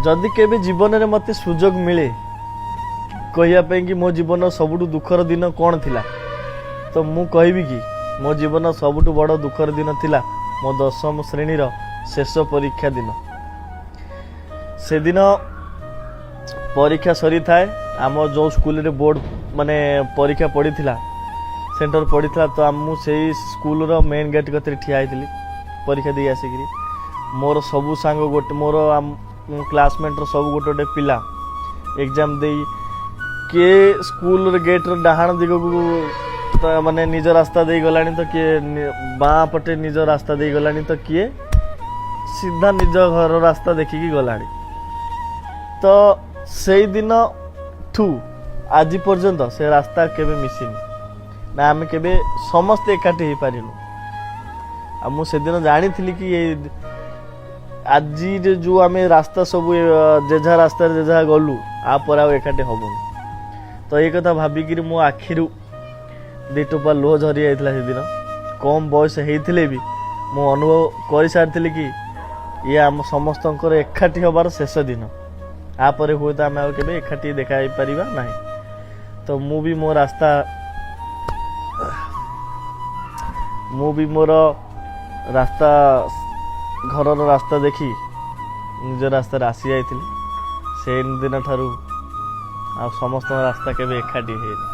जदि केबे जीवन में मत सुजोग मिले कहवाई कि मो जीवन सबुठ दुखर दिन कौन थिला तो मु कहबी कि मो जीवन सबुठ बड़ दुखर दिन थिला मो 10म श्रेणी शेष परीक्षा दिन। से दिन परीक्षा सरी थाए आम जो स्कूल रे बोर्ड माने परीक्षा पड़ी थिला सेंटर पड़ी थिला तो आम से स्कूल रो मेन गेट कतरे ठिया आइतली परीक्षा दे आसिकरी मोर सबू सांग गोटे मोर क्लासमेट रो सब गोटे गोटे पिला एग्जाम दे किए स्कूल रे गेट रो डाहाण दिग को माने निज रास्ता दे गलानी तो किए बाँ पटे निज रास्ता दे गलानी तो किए सीधा निज घर रास्ता देखिकी गलानी। तो से दिन ठू आज पर्यंत से रास्ता केबे मिसिनी ना आम केबे समस्ते एकाठी हो पारिलु। आ मु से दिन जानी थी कि आज जो आम रास्ता सब जेझा रास्ता जेझा गलु आ पर एकाठी हबुन। तो ये कथा भाविकी मो आखिरु दी टोपा लुह झरी जाइଥିଲା से दिन कम बयस होते भी मु अनुभव कर सारी कि ये आम समस्त एकाठी हबार शेष दिन आपर हुए तो आम के एकाठी देखा पारिबा नहीं। तो मु भी मो रास्ता मोर रास्ता घर रास्ता देखी निज रास्ता आसी जाइली से दिन ठारू आ समस्त रास्ता केबे एकाठी है।